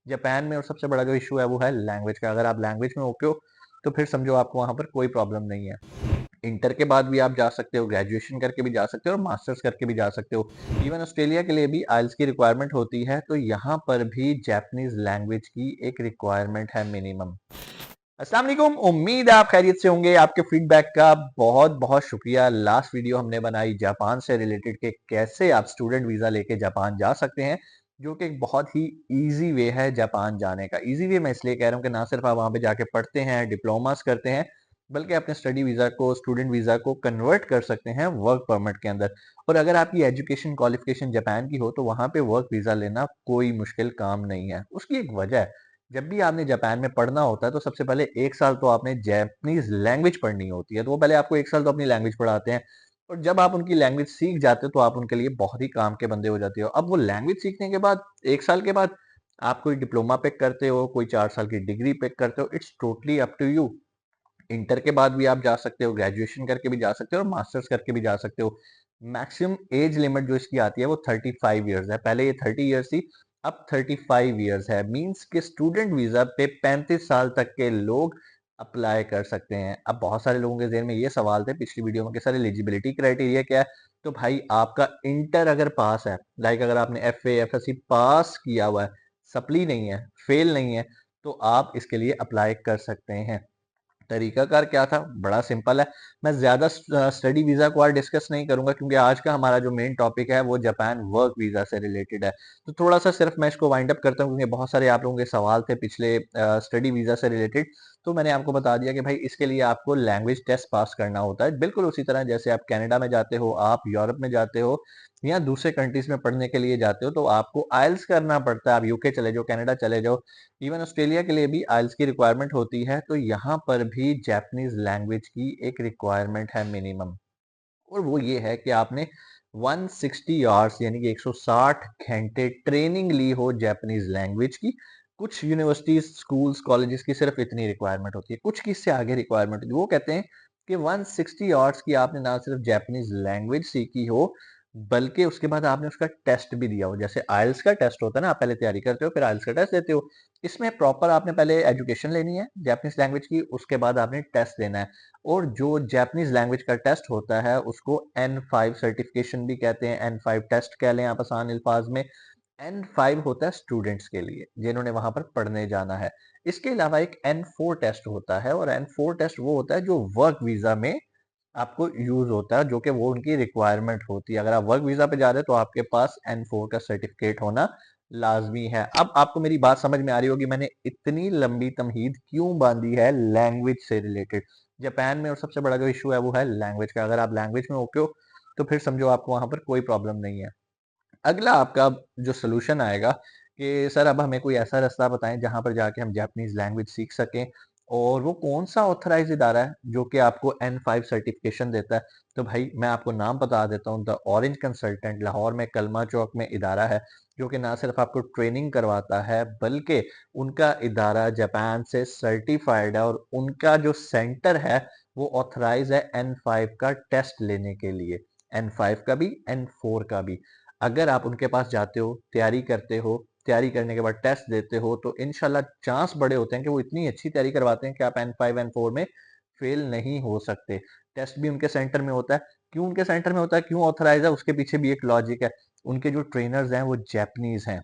Japan में और सबसे बड़ा जो इशू है वो है लैंग्वेज का। अगर आप लैंग्वेज में ओके हो तो फिर समझो आपको वहां पर कोई प्रॉब्लम नहीं है। इंटर के बाद भी आप जा सकते हो, ग्रेजुएशन करके भी जा सकते हो और मास्टर्स करके भी जा सकते हो। इवन ऑस्ट्रेलिया के लिए भी आइल्स की रिक्वायरमेंट होती है, तो यहाँ पर भी जापानीज लैंग्वेज की एक रिक्वायरमेंट है मिनिमम। अस्सलाम वालेकुम, उम्मीद है आप खैरियत से होंगे। आपके फीडबैक का बहुत बहुत शुक्रिया। लास्ट वीडियो हमने बनाई जापान से रिलेटेड के कैसे आप स्टूडेंट वीजा लेके जापान जा सकते हैं, जो कि एक बहुत ही इजी वे है जापान जाने का। इजी वे मैं इसलिए कह रहा हूँ कि ना सिर्फ आप वहां पे जाके पढ़ते हैं, डिप्लोमास करते हैं, बल्कि अपने स्टडी वीजा को, स्टूडेंट वीजा को कन्वर्ट कर सकते हैं वर्क परमिट के अंदर। और अगर आपकी एजुकेशन क्वालिफिकेशन जापान की हो तो वहां पे वर्क वीजा लेना कोई मुश्किल काम नहीं है। उसकी एक वजह है, जब भी आपने जापान में पढ़ना होता है तो सबसे पहले 1 साल तो आपने जापानीज लैंग्वेज पढ़नी होती है, तो वो पहले आपको 1 साल तो अपनी लैंग्वेज पढ़ाते हैं। और जब आप उनकी लैंग्वेज सीख जाते हो तो आप उनके लिए बहुत ही काम के बंदे हो जाते हो। अब वो लैंग्वेज सीखने के बाद 1 साल के बाद आप कोई डिप्लोमा पिक करते हो, कोई 4 साल की डिग्री पिक करते हो, it's totally up to you. Inter के बाद भी आप जा सकते हो, ग्रेजुएशन करके भी जा सकते हो और मास्टर्स करके भी जा सकते हो। मैक्सिमम एज लिमिट जो इसकी आती है वो 35 ईयर्स है। पहले ये 30 ईयर्स थी, अब 35 ईयर्स है। मींस कि स्टूडेंट वीजा पे 35 साल तक के लोग अप्लाई कर सकते हैं। अब बहुत सारे लोगों के जहन में ये सवाल थे पिछली वीडियो में कि सर एलिजिबिलिटी क्राइटेरिया क्या है। तो भाई आपका इंटर अगर पास है, लाइक अगर आपने F A F S C pass किया हुआ है, सप्ली नहीं है, फेल नहीं है, तो आप इसके लिए अप्लाई कर सकते हैं। तरीकाकार क्या था, बड़ा सिंपल है। मैं ज्यादा स्टडी वीजा को आज डिस्कस नहीं करूंगा क्योंकि आज का हमारा जो मेन टॉपिक है वो जापान वर्क वीजा से रिलेटेड है। तो थोड़ा सा सिर्फ मैं इसको वाइंड अप करता हूँ क्योंकि बहुत सारे आप लोगों के सवाल थे पिछले स्टडी वीजा से रिलेटेड। तो मैंने आपको बता दिया कि भाई इसके लिए आपको लैंग्वेज टेस्ट पास करना होता है, बिल्कुल उसी तरह जैसे आप कनाडा में जाते हो, आप यूरोप में जाते हो या दूसरे कंट्रीज में पढ़ने के लिए जाते हो तो आपको आइल्स करना पड़ता है। आप यूके चले जाओ, कनाडा चले जाओ, इवन ऑस्ट्रेलिया के लिए भी आइल्स की रिक्वायरमेंट होती है, तो यहाँ पर भी जापानीज लैंग्वेज की एक रिक्वायरमेंट है मिनिमम। और वो ये है कि आपने 160 आवर्स यानी कि 160 घंटे ट्रेनिंग ली हो जापानीज लैंग्वेज की। कुछ यूनिवर्सिटीज, स्कूल्स, कॉलेजेस की सिर्फ इतनी रिक्वायरमेंट होती है, कुछ की इससे आगे रिक्वायरमेंट होती है। वो कहते हैं कि 160 आवर्स की आपने ना सिर्फ जापानीज लैंग्वेज सीखी हो, बल्कि उसके बाद आपने उसका टेस्ट भी दिया हो। जैसे आइल्स का टेस्ट होता है ना, आप पहले तैयारी करते हो फिर आइल्स का टेस्ट देते हो। इसमें प्रॉपर आपने पहले एजुकेशन लेनी है जापानीज लैंग्वेज की, उसके बाद आपने टेस्ट देना है। और जो जापानीज लैंग्वेज का टेस्ट होता है उसको N5 सर्टिफिकेशन भी कहते हैं, N5 टेस्ट कह लें आप आसान अल्फाज में। N5 होता है स्टूडेंट्स के लिए जिन्होंने वहां पर पढ़ने जाना है। इसके अलावा एक N4 टेस्ट होता है, और N4 टेस्ट वो होता है जो वर्क वीजा में आपको यूज होता है, जो कि वो उनकी रिक्वायरमेंट होती है। अगर आप वर्क वीजा पे जा रहे हो तो आपके पास N4 का सर्टिफिकेट होना लाजमी है। अब आपको मेरी बात समझ में आ रही होगी मैंने इतनी लंबी तमहीद क्यों बांधी है लैंग्वेज से रिलेटेड। जापान में और सबसे बड़ा जो इशू है वो है लैंग्वेज का। अगर आप लैंग्वेज में ओके हो तो फिर समझो आपको वहां पर कोई प्रॉब्लम नहीं है। अगला आपका जो सोल्यूशन आएगा कि सर अब हमें कोई ऐसा रास्ता बताएं जहां पर जाके हम जापानीज लैंग्वेज सीख सकें, और वो कौन सा ऑथराइज इदारा है जो कि आपको N5 सर्टिफिकेशन देता है। तो भाई मैं आपको नाम बता देता हूँ, द ऑरेंज कंसल्टेंट लाहौर में कलमा चौक में इदारा है, जो कि ना सिर्फ आपको ट्रेनिंग करवाता है बल्कि उनका इदारा जापान से सर्टिफाइड है, और उनका जो सेंटर है वो ऑथराइज है N5 का टेस्ट लेने के लिए, N5 का भी, N4 का भी। अगर आप उनके पास जाते हो, तैयारी करते हो, तैयारी करने के बाद टेस्ट देते हो, तो इंशाल्लाह चांस बड़े होते हैं कि वो इतनी अच्छी तैयारी करवाते हैं कि आप N5 N4 में फेल नहीं हो सकते। टेस्ट भी उनके सेंटर में होता है। क्यों उनके सेंटर में होता है, क्यों ऑथराइज है, उसके पीछे भी एक लॉजिक है। उनके जो ट्रेनर्स हैं वो जैपनीज हैं,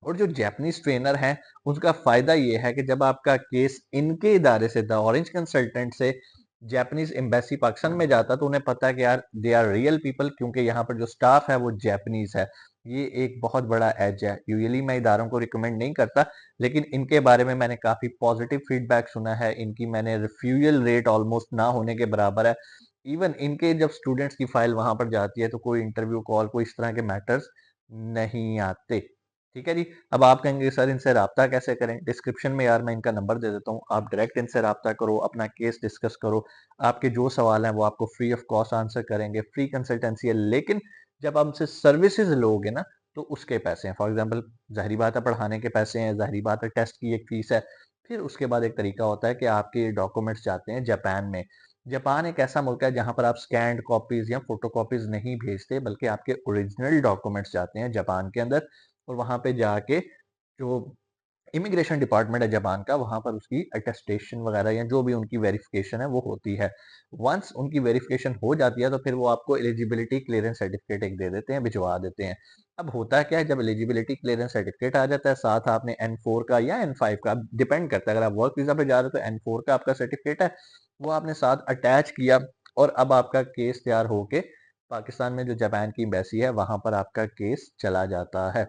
और जो जैपनीज ट्रेनर हैं उसका फायदा ये है कि जब आपका केस इनके इदारे से, द ऑरेंज कंसल्टेंट से, जापानीज एम्बेसी पाकिस्तान में जाता तो उन्हें पता है कि यार दे आर रियल पीपल, क्योंकि यहाँ पर जो स्टाफ है वो जापानीज है। ये एक बहुत बड़ा एज है। यूजुअली मैं इदारों को रिकमेंड नहीं करता, लेकिन इनके बारे में मैंने काफी पॉजिटिव फीडबैक सुना है। इनकी मैंने रिफ्यूजल रेट ऑलमोस्ट ना होने के बराबर है। इवन इनके जब स्टूडेंट्स की फाइल वहां पर जाती है तो कोई इंटरव्यू कॉल, कोई इस तरह के मैटर्स नहीं आते। ठीक है जी। अब आप कहेंगे सर इनसे राब्ता कैसे करें, डिस्क्रिप्शन में यार मैं इनका नंबर दे देता हूँ, आप डायरेक्ट इनसे राब्ता करो, अपना केस डिस्कस करो। आपके जो सवाल हैं वो आपको फ्री ऑफ कॉस्ट आंसर करेंगे, फ्री कंसल्टेंसी है। लेकिन जब आप हमसे सर्विसेज लोगे ना तो उसके पैसे हैं। फॉर एग्जाम्पल जाहिर बात है पढ़ाने के पैसे हैं, जाहिर बात है टेस्ट की एक फीस है। फिर उसके बाद एक तरीका होता है कि आपके डॉक्यूमेंट्स जाते हैं जापान में। जापान एक ऐसा मुल्क है जहां पर आप स्कैंड कॉपीज या फोटो कॉपीज नहीं भेजते, बल्कि आपके ओरिजिनल डॉक्यूमेंट्स जाते हैं जापान के अंदर। और वहां पे जाके जो इमिग्रेशन डिपार्टमेंट है जापान का, वहाँ पर उसकी अटेस्टेशन वगैरह या जो भी उनकी वेरिफिकेशन है वो होती है। वंस उनकी वेरिफिकेशन हो जाती है तो फिर वो आपको एलिजिबिलिटी क्लियरेंस सर्टिफिकेट एक दे देते हैं, भिजवा देते हैं। अब होता क्या है, जब एलिजिबिलिटी क्लियरेंस सर्टिफिकेट आ जाता है, साथ आपने N4 का या N5 का, डिपेंड करता है, अगर आप वर्क वीज़ा पे जा रहे हो तो N4 का आपका सर्टिफिकेट है, वो आपने साथ अटैच किया और अब आपका केस तैयार होके पाकिस्तान में जो जापान की एम्बेसी है, वहाँ पर आपका केस चला जाता है।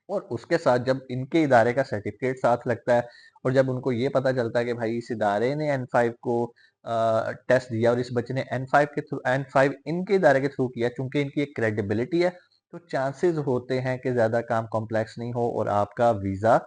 और उसके साथ जब इनके इदारे का सर्टिफिकेट साथ लगता है और जब उनको ये पता चलता है कि भाई इस इदारे ने N5 को टेस्ट दिया और इस बच्चे ने N5 इनके इदारे के थ्रू किया, चूंकि इनकी एक क्रेडिबिलिटी है, तो चांसेस होते हैं कि ज्यादा काम कॉम्प्लेक्स नहीं हो और आपका वीजा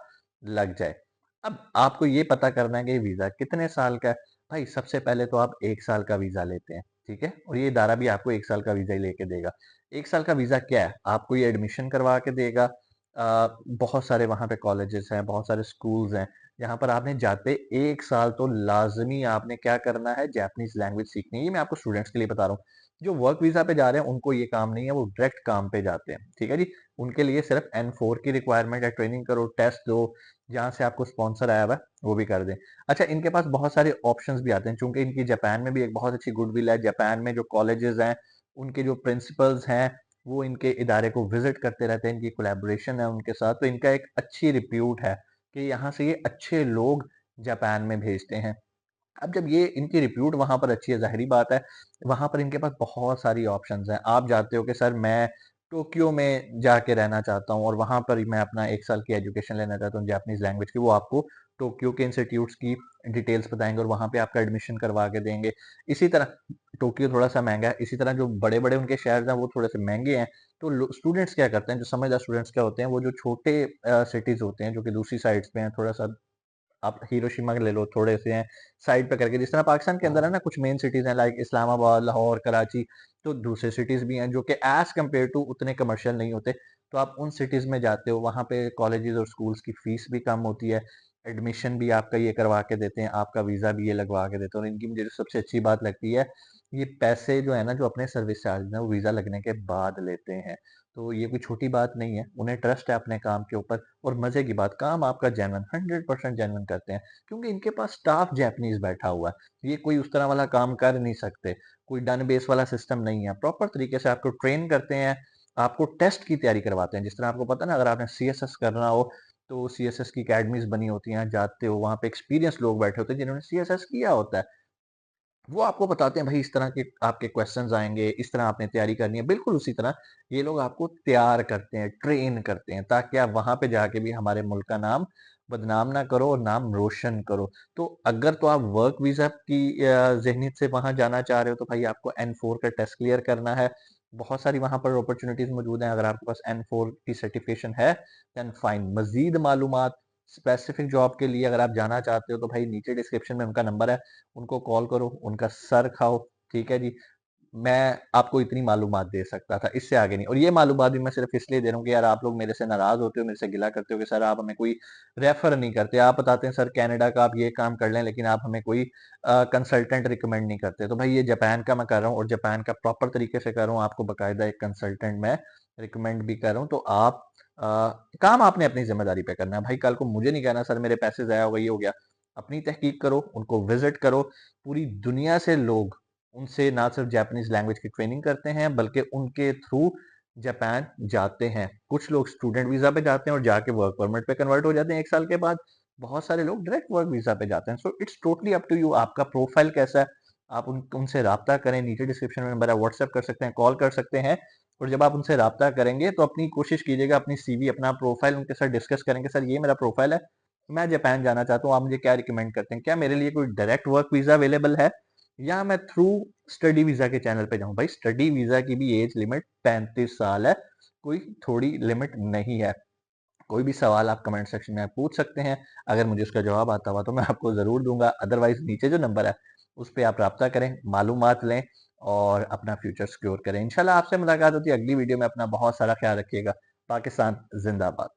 लग जाए। अब आपको ये पता करना है कि वीजा कितने साल का है। भाई सबसे पहले तो आप 1 साल का वीजा लेते हैं, ठीक है, और ये इदारा भी आपको 1 साल का वीजा ही लेके देगा। 1 साल का वीजा क्या है, आपको ये एडमिशन करवा के देगा। बहुत सारे वहाँ पे कॉलेजेस हैं, बहुत सारे स्कूल्स हैं, जहाँ पर आपने जाते 1 साल तो लाजमी आपने क्या करना है, जापानीज लैंग्वेज सीखनी है। ये मैं आपको स्टूडेंट्स के लिए बता रहा हूँ। जो वर्क वीजा पे जा रहे हैं उनको ये काम नहीं है, वो डायरेक्ट काम पे जाते हैं, ठीक है जी। उनके लिए सिर्फ N4 की रिक्वायरमेंट है, ट्रेनिंग करो, टेस्ट दो, जहाँ से आपको स्पॉन्सर आया हुआ है वो भी कर दें। अच्छा, इनके पास बहुत सारे ऑप्शंस भी आते हैं, चूंकि इनकी जापान में भी एक बहुत अच्छी गुडविल है। जापान में जो कॉलेजेस हैं, उनके जो प्रिंसिपल्स हैं, वो इनके इदारे को विजिट करते रहते हैं, इनकी कोलैबोरेशन है उनके साथ, तो इनका एक अच्छी रिप्यूट है कि यहाँ से ये अच्छे लोग जापान में भेजते हैं। अब जब ये इनकी रिप्यूट वहां पर अच्छी है, जाहिर बात है वहां पर इनके पास बहुत सारी ऑप्शंस हैं। आप जाते हो कि सर मैं टोक्यो में जाके रहना चाहता हूँ और वहां पर ही मैं अपना 1 साल की एजुकेशन लेना चाहता हूँ जापानीज लैंग्वेज की, वो आपको टोक्यो के इंस्टीट्यूट्स की डिटेल्स बताएंगे और वहां पे आपका एडमिशन करवा के देंगे। इसी तरह टोक्यो थोड़ा सा महंगा है, इसी तरह जो बड़े बड़े उनके शहर हैं वो थोड़े से महंगे हैं। तो स्टूडेंट्स क्या करते हैं, जो समझदार स्टूडेंट्स क्या होते हैं, वो जो छोटे सिटीज होते हैं जो कि दूसरी साइड्स पे हैं, थोड़ा सा आप हिरोशिमा ले लो, थोड़े से हैं साइड पे करके, जिस तरह पाकिस्तान के अंदर है ना कुछ मेन सिटीज हैं लाइक इस्लामाबाद, लाहौर, कराची, तो दूसरे सिटीज भी हैं जो कि एज कम्पेयर टू उतने कमर्शियल नहीं होते। तो आप उन सिटीज में जाते हो, वहाँ पे कॉलेजेस और स्कूल्स की फीस भी कम होती है, एडमिशन भी आपका ये करवा के देते हैं, आपका वीजा भी ये लगवा के देते हैं। और इनकी मुझे जो सबसे अच्छी बात लगती है, ये पैसे जो है ना, जो अपने सर्विस चार्ज है वो वीजा लगने के बाद लेते हैं। तो ये कोई छोटी बात नहीं है, उन्हें ट्रस्ट है अपने काम के ऊपर। और मजे की बात, काम आपका जेन्युइन 100% जेन्युइन करते हैं, क्योंकि इनके पास स्टाफ जैपनीज बैठा हुआ है। ये कोई उस तरह वाला काम कर नहीं सकते, कोई डन बेस वाला सिस्टम नहीं है। प्रॉपर तरीके से आपको ट्रेन करते हैं, आपको टेस्ट की तैयारी करवाते हैं। जिस तरह आपको पता है ना, अगर आपने CSS करना हो तो CSS की अकेडमीज बनी होती हैं, जाते हो वहां पे एक्सपीरियंस लोग बैठे होते हैं जिन्होंने CSS किया होता है, वो आपको बताते हैं भाई इस तरह के आपके क्वेश्चंस आएंगे, इस तरह आपने तैयारी करनी है। बिल्कुल उसी तरह ये लोग आपको तैयार करते हैं, ट्रेन करते हैं, ताकि आप वहां पे जाके भी हमारे मुल्क का नाम बदनाम ना करो और नाम रोशन करो। तो अगर तो आप वर्क वीजा की जहनीत से वहां जाना चाह रहे हो तो भाई आपको N4 का टेस्ट क्लियर करना है। बहुत सारी वहां पर अपॉर्चुनिटीज मौजूद हैं, अगर आपके पास N4 की सर्टिफिकेशन है देन फाइन। मजीद मालूमात स्पेसिफिक जॉब के लिए अगर आप जाना चाहते हो तो भाई नीचे डिस्क्रिप्शन में उनका नंबर है, उनको कॉल करो, उनका सर खाओ, ठीक है जी। मैं आपको इतनी मालूमात दे सकता था, इससे आगे नहीं। और ये मालूमात भी मैं सिर्फ इसलिए दे रहा हूँ कि यार आप लोग मेरे से नाराज होते हो, मेरे से गिला करते हो कि सर आप हमें कोई रेफर नहीं करते, आप बताते हैं सर कनाडा का आप ये काम कर लें, लेकिन आप हमें कोई कंसल्टेंट रिकमेंड नहीं करते। तो भाई ये जापान का मैं कर रहा हूँ और जापान का प्रॉपर तरीके से कर रहा हूँ, आपको बकायदा एक कंसल्टेंट मैं रिकमेंड भी कर रहा हूँ। तो आप अ, काम आपने अपनी जिम्मेदारी पे करना है भाई। कल को मुझे नहीं कहना सर मेरे पैसे जाया हो गए, ये हो गया। अपनी तहकीक करो, उनको विजिट करो। पूरी दुनिया से लोग उनसे ना सिर्फ जापानीज लैंग्वेज की ट्रेनिंग करते हैं बल्कि उनके थ्रू जापान जाते हैं। कुछ लोग स्टूडेंट वीजा पे जाते हैं और जाके वर्क परमिट पे कन्वर्ट हो जाते हैं 1 साल के बाद। बहुत सारे लोग डायरेक्ट वर्क वीजा पे जाते हैं। So it's totally up to you, आपका प्रोफाइल कैसा है। आप उनसे राब्ता करें, नीचे डिस्क्रिप्शन में नंबर है, व्हाट्सएप कर सकते हैं, कॉल कर सकते हैं। और जब आप उनसे राब्ता करेंगे तो अपनी कोशिश कीजिएगा, अपनी CV, अपना प्रोफाइल उनके साथ डिस्कस करेंगे, सर ये मेरा प्रोफाइल है, मैं जापान जाना चाहता हूँ, आप मुझे क्या रिकमेंड करते हैं, क्या मेरे लिए कोई डायरेक्ट वर्क वीजा अवेलेबल है या मैं थ्रू स्टडी वीजा के चैनल पे जाऊं। भाई स्टडी वीजा की भी एज लिमिट 35 साल है, कोई थोड़ी लिमिट नहीं है। कोई भी सवाल आप कमेंट सेक्शन में पूछ सकते हैं, अगर मुझे उसका जवाब आता हुआ तो मैं आपको जरूर दूंगा। अदरवाइज नीचे जो नंबर है उस पर आप राब्ता करें, मालूमात लें और अपना फ्यूचर सिक्योर करें। इंशाल्लाह आपसे मुलाकात होती है अगली वीडियो में। अपना बहुत सारा ख्याल रखिएगा। पाकिस्तान जिंदाबाद।